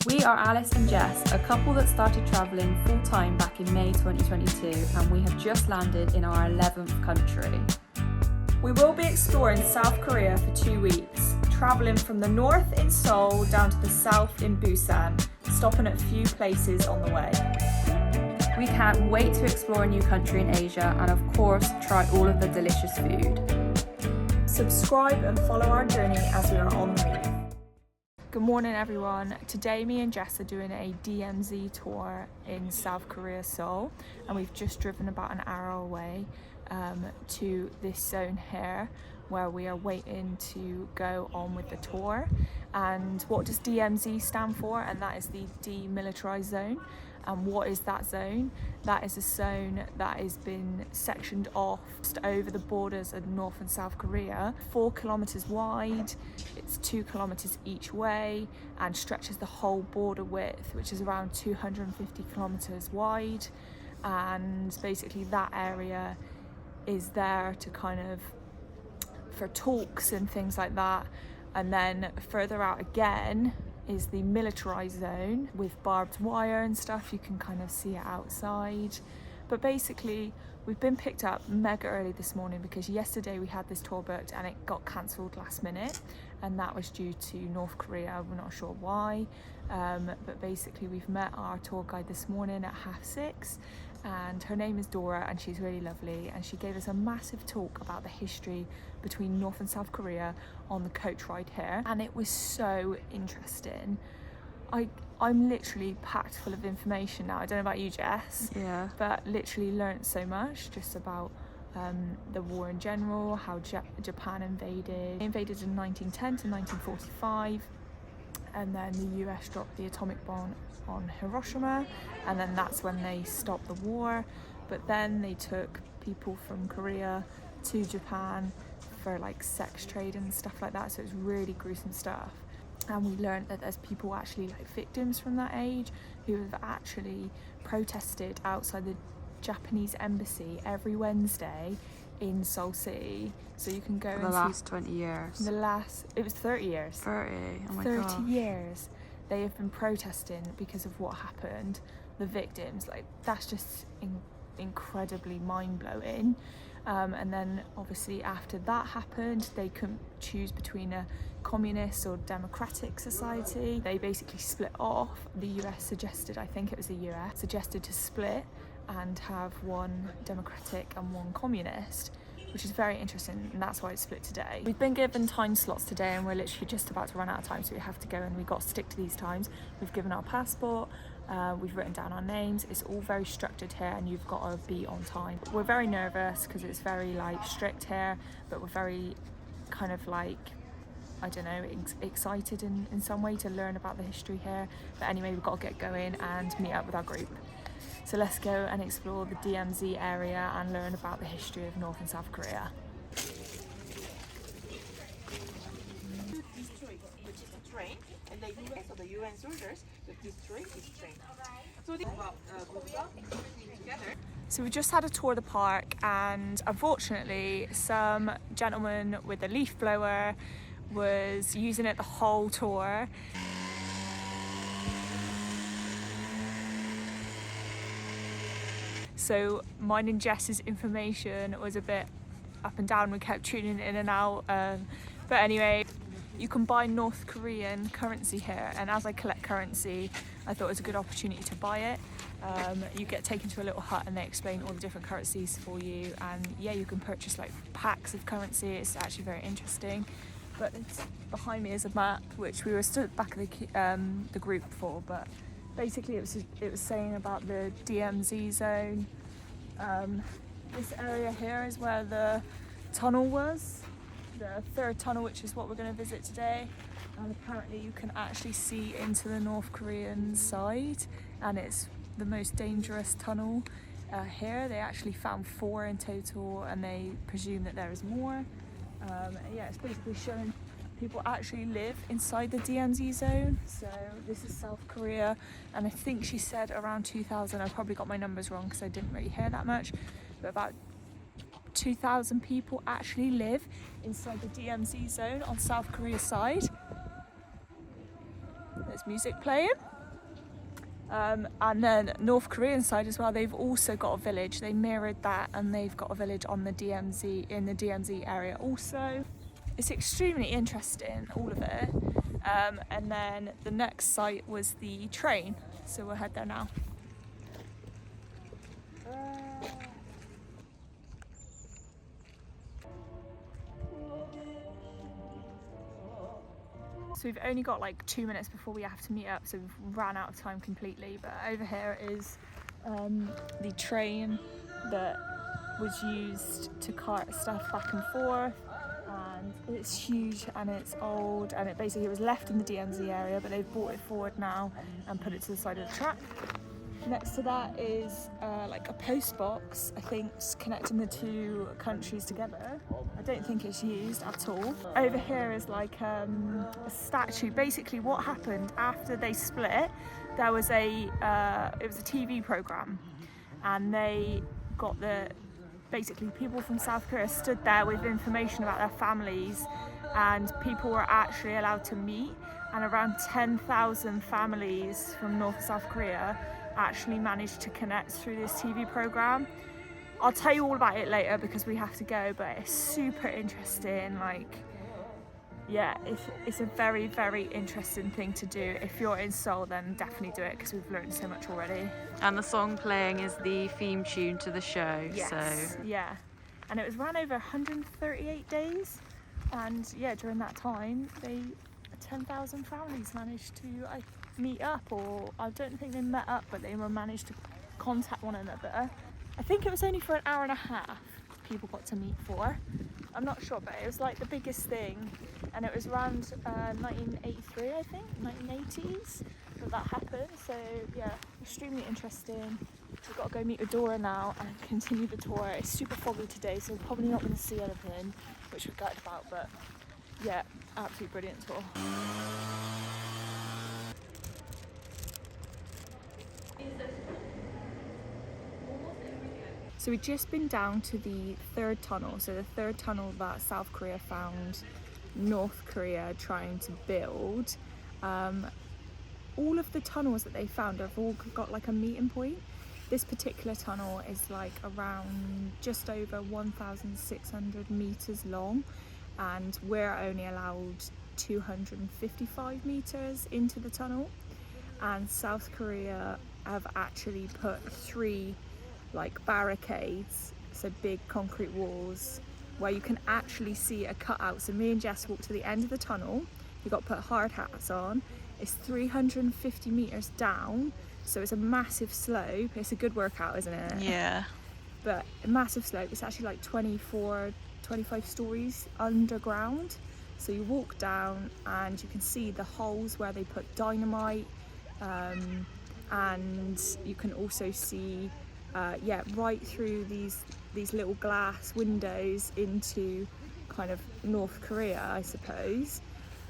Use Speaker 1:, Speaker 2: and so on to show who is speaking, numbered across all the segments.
Speaker 1: We are Alice and Jess, a couple that started travelling full-time back in May 2022, and we have just landed in our 11th country. We will be exploring South Korea for 2 weeks, travelling from the north in Seoul down to the south in Busan, stopping at a few places on the way. We can't wait to explore a new country in Asia and of course try all of the delicious food. Subscribe and follow our journey as we are on the move. Good morning everyone. Today me and Jess are doing a DMZ tour in South Korea, Seoul, and we've just driven about an hour away to this zone here where we are waiting to go on with the tour. And what does DMZ stand for? And that is the Demilitarized Zone. And what is that zone? That is a zone that has been sectioned off just over the borders of North and South Korea, 4 kilometers wide, it's 2 kilometers each way, and stretches the whole border width, which is around 250 kilometers wide. And basically that area is there to kind of for talks and things like that. And then further out again is the militarized zone with barbed wire and stuff. You can kind of see it outside. But basically we've been picked up mega early this morning because yesterday we had this tour booked and it got cancelled last minute, and that was due to North Korea. We're not sure why, but basically we've met our tour guide this morning at 6:30, and her name is Dora and she's really lovely, and she gave us a massive talk about the history between North and South Korea on the coach ride here, and it was so interesting. I'm literally packed full of information now. I don't know about you, Jess,
Speaker 2: Yeah.
Speaker 1: but literally learnt so much just about the war in general, how Japan invaded in 1910 to 1945, and then the US dropped the atomic bomb on Hiroshima, and then that's when they stopped the war. But then they took people from Korea to Japan for like sex trade and stuff like that, so it's really gruesome stuff. And we learned that there's people actually like victims from that age who have actually protested outside the Japanese embassy every Wednesday in Seoul City. So you can go
Speaker 2: For the last 20 years.
Speaker 1: It was 30 years.
Speaker 2: 30, oh my
Speaker 1: 30
Speaker 2: god.
Speaker 1: years they have been protesting because of what happened, the victims. Like, that's just incredibly mind-blowing. And then obviously after that happened, they couldn't choose between a communist or democratic society. They basically split off. The US suggested, I think it was the US, suggested to split and have one democratic and one communist, which is very interesting, and that's why it's split today. We've been given time slots today and we're literally just about to run out of time, so we have to go and we've got to stick to these times. We've given our passport, we've written down our names. It's all very structured here and you've got to be on time. We're very nervous because it's very like strict here, but we're very kind of like, I don't know, excited in some way to learn about the history here. But anyway, we've got to get going and meet up with our group. So let's go and explore the DMZ area and learn about the history of North and South Korea.
Speaker 3: And the US or the UN soldiers that destroy this train. So they together.
Speaker 1: So we just had a tour of the park, and unfortunately some gentleman with a leaf blower was using it the whole tour. So mine and Jess's information was a bit up and down. We kept tuning in and out. But anyway, you can buy North Korean currency here, and as I collect currency, I thought it was a good opportunity to buy it. You get taken to a little hut and they explain all the different currencies for you, and yeah, you can purchase like packs of currency. It's actually very interesting. But behind me is a map, which we were stood at the back of the group for, but basically it was saying about the DMZ zone. This area here is where the tunnel was, the third tunnel, which is what we're going to visit today. And apparently you can actually see into the North Korean side, and it's the most dangerous tunnel here. They actually found 4 in total, and they presume that there is more. Yeah, it's basically showing people actually live inside the DMZ zone. So this is South Korea, and I think she said around 2000. I probably got my numbers wrong because I didn't really hear that much, but about 2,000 people actually live inside the DMZ zone on South Korea's side. There's music playing. And then North Korean side as well, they've also got a village. They mirrored that, and they've got a village on the DMZ, in the DMZ area also. It's extremely interesting, all of it. And then the next site was the train, so we'll head there now. So we've only got like 2 minutes before we have to meet up, so we've ran out of time completely. But over here is the train that was used to cart stuff back and forth, and it's huge and it's old, and it basically was left in the DMZ area, but they've brought it forward now and put it to the side of the track. Next to that is like a post box, I think, connecting the two countries together. I don't think it's used at all. Over here is like a statue. Basically what happened after they split, there was it was a TV program, and they got basically people from South Korea stood there with information about their families, and people were actually allowed to meet, and around 10,000 families from North and South Korea actually managed to connect through this TV program. I'll tell you all about it later because we have to go, but it's super interesting. Like, yeah, it's a very, very interesting thing to do. If you're in Seoul, then definitely do it because we've learned so much already.
Speaker 2: And the song playing is the theme tune to the show.
Speaker 1: Yes,
Speaker 2: so
Speaker 1: yeah. And it was ran over 138 days, and yeah, during that time, 10,000 families managed to meet up, or I don't think they met up, but they managed to contact one another. I think it was only for an hour and a half people got to meet for. I'm not sure, but it was like the biggest thing, and it was around 1983, I think, 1980s that happened. So yeah, extremely interesting. We've got to go meet Adora now and continue the tour. It's super foggy today, so we're probably not going to see anything, which we're gutted about, but yeah, absolutely brilliant tour. So we've just been down to the third tunnel, so the third tunnel that South Korea found North Korea trying to build. All of the tunnels that they found have all got like a meeting point. This particular tunnel is like around just over 1,600 meters long, and we're only allowed 255 meters into the tunnel. And South Korea have actually put 3 like barricades, so big concrete walls where you can actually see a cutout. So me and Jess walked to the end of the tunnel. We got to put hard hats on. It's 350 meters down, so it's a massive slope. It's a good workout, isn't it?
Speaker 2: yeah.
Speaker 1: But a massive slope. It's actually like 25 stories underground. So you walk down and you can see the holes where they put dynamite, and you can also see right through these little glass windows into kind of North Korea, I suppose.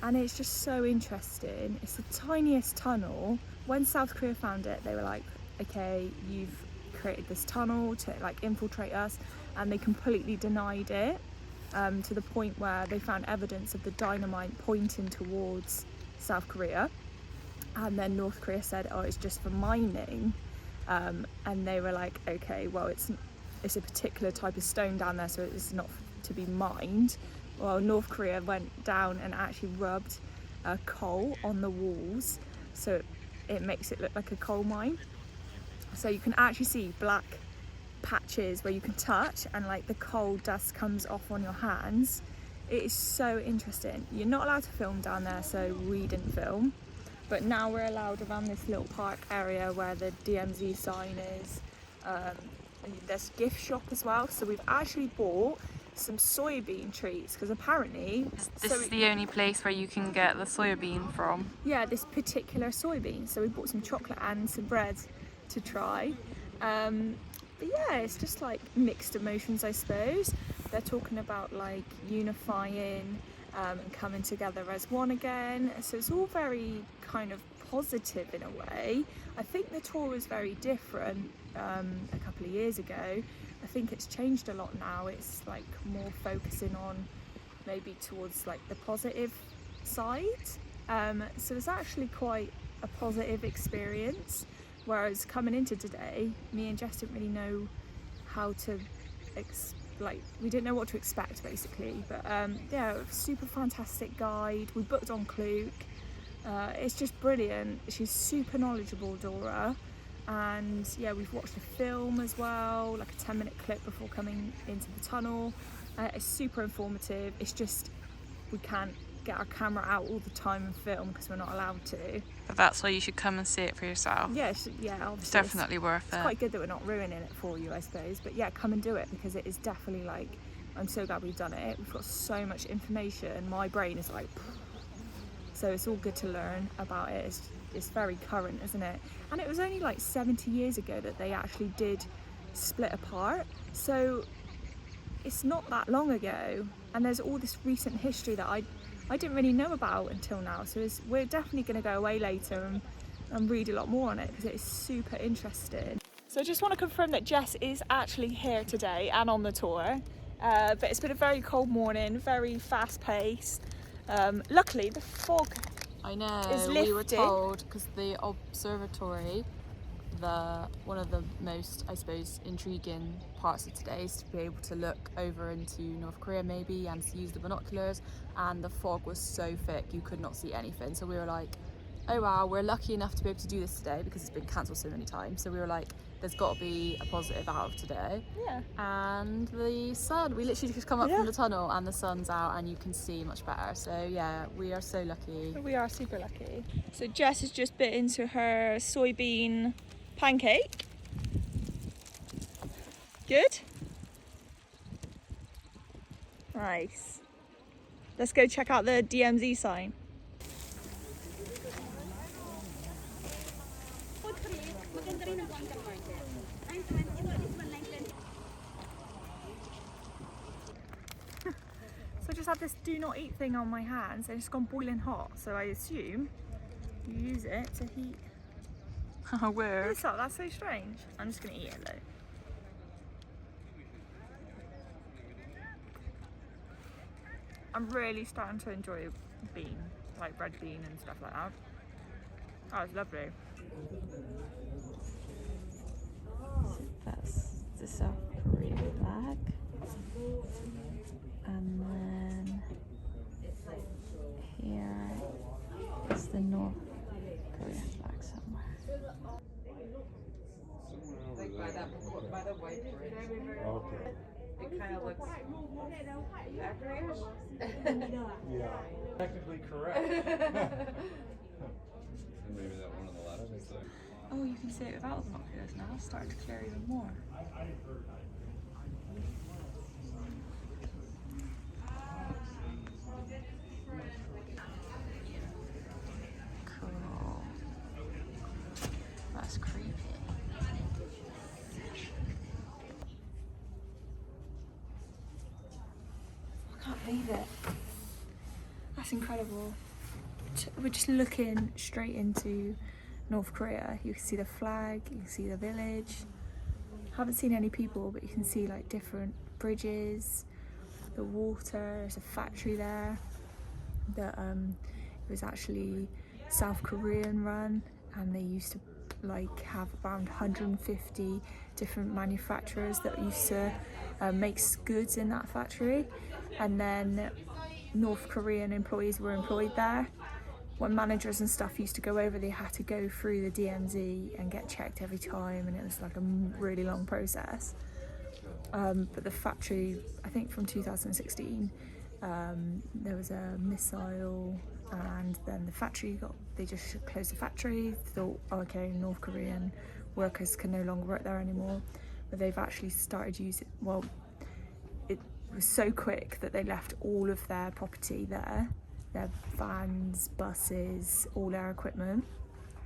Speaker 1: And it's just so interesting. It's the tiniest tunnel. When South Korea found it, they were like, okay, you've created this tunnel to like infiltrate us, and they completely denied it, to the point where they found evidence of the dynamite pointing towards South Korea, and then North Korea said, oh, it's just for mining. And they were like, okay, well, it's a particular type of stone down there, so it's not to be mined. Well, North Korea went down and actually rubbed coal on the walls, so it makes it look like a coal mine. So you can actually see black patches where you can touch, and like the coal dust comes off on your hands. It is so interesting. You're not allowed to film down there, so we didn't film. But now we're allowed around this little park area where the DMZ sign is. There's a gift shop as well, so we've actually bought some soybean treats, because apparently
Speaker 2: This is the only place where you can get the soybean from.
Speaker 1: Yeah, this particular soybean. So we bought some chocolate and some bread to try. But yeah, it's just like mixed emotions, I suppose. They're talking about like unifying and coming together as one again. So it's all very kind of positive in a way. I think the tour was very different a couple of years ago. I think it's changed a lot now. It's like more focusing on maybe towards like the positive side. So it's actually quite a positive experience, whereas coming into today, me and Jess didn't really know how to we didn't know what to expect basically, but yeah, super fantastic guide. We booked on Klook. It's just brilliant. She's super knowledgeable, Dora, and yeah, we've watched a film as well, like a 10-minute clip before coming into the tunnel. It's super informative. It's just we can't get our camera out all the time and film because we're not allowed to.
Speaker 2: But that's why you should come and see it for yourself.
Speaker 1: Yeah, yeah, obviously
Speaker 2: It's definitely worth it.
Speaker 1: It's quite good that we're not ruining it for you, I suppose. But yeah, come and do it because it is definitely like, I'm so glad we've done it. We've got so much information. My brain is like, so it's all good to learn about it. It's very current, isn't it? And it was only like 70 years ago that they actually did split apart. So it's not that long ago. And there's all this recent history that I didn't really know about until now. So we're definitely going to go away later and read a lot more on it because it's super interesting. So I just want to confirm that Jess is actually here today and on the tour. But it's been a very cold morning, very fast paced. Luckily the fog
Speaker 2: I know,
Speaker 1: is lifted.
Speaker 2: We were told, because the observatory, one of the most, I suppose, intriguing parts of today is to be able to look over into North Korea maybe and to use the binoculars, and the fog was so thick you could not see anything. So we were like, oh wow, we're lucky enough to be able to do this today because it's been cancelled so many times. So we were like, there's got to be a positive out of today.
Speaker 1: Yeah.
Speaker 2: And the sun, we literally just come up from the tunnel and the sun's out and you can see much better. So yeah, we are so lucky.
Speaker 1: We are super lucky. So Jess has just bit into her soybean pancake. Good? Nice. Let's go check out the DMZ sign. So I just had this do not eat thing on my hands and it's gone boiling hot. So I assume you use it to heat.
Speaker 2: Oh, weird.
Speaker 1: That's so strange. I'm just gonna eat it though. I'm really starting to enjoy bean, like red bean and stuff like that. Oh, it's lovely.
Speaker 2: That's the South Korea flag. And then here is the North Korea flag somewhere.
Speaker 3: Like by the white bridge.
Speaker 4: Okay.
Speaker 3: It kind of looks factory-ish.
Speaker 4: Yeah. Technically correct.
Speaker 5: Maybe that one on the left is like.
Speaker 2: Oh, you can see it without the binoculars now. It's starting to clear even more. Cool. That's creepy.
Speaker 1: I can't believe it. That's incredible. We're just looking straight into North Korea. You can see the flag, you can see the village. Haven't seen any people, but you can see like different bridges, the water. There's a factory there that it was actually South Korean run, and they used to like have around 150 different manufacturers that used to make goods in that factory, and then North Korean employees were employed there. When managers and stuff used to go over, they had to go through the DMZ and get checked every time, and it was like a really long process. But the factory, I think from 2016, there was a missile, and then the factory they just closed the factory, thought, oh, okay, North Korean workers can no longer work there anymore. But they've actually started using, well, it was so quick that they left all of their property there, their vans, buses, all their equipment,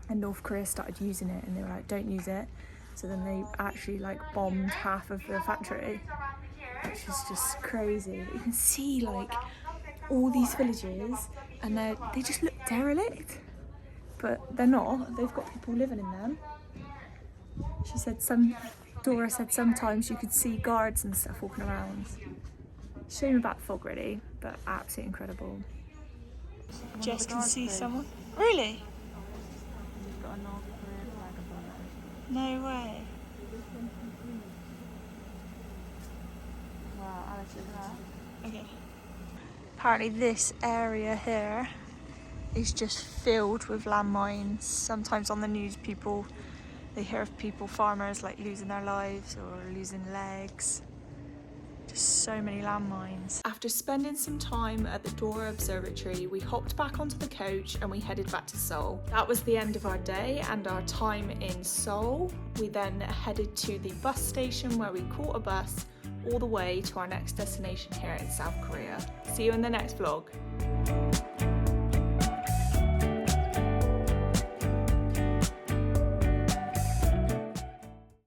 Speaker 1: and North Korea started using it, and they were like, don't use it. So then they actually like bombed half of the factory, which is just crazy. You can see like all these villages, and they just look derelict, but they're not. They've got people living in them. She said Dora said sometimes you could see guards and stuff walking around. Shame about the fog really, but absolutely incredible. Jess can see someone. Really?
Speaker 2: He's got a North Korea flag above it.
Speaker 1: No way.
Speaker 2: Wow, Alex, look at that.
Speaker 1: Okay. Apparently this area here is just filled with landmines. Sometimes on the news they hear of farmers like losing their lives or losing legs. Just so many landmines. After spending some time at the Dora Observatory, we hopped back onto the coach and we headed back to Seoul. That was the end of our day and our time in Seoul. We then headed to the bus station where we caught a bus all the way to our next destination here in South Korea. See you in the next vlog.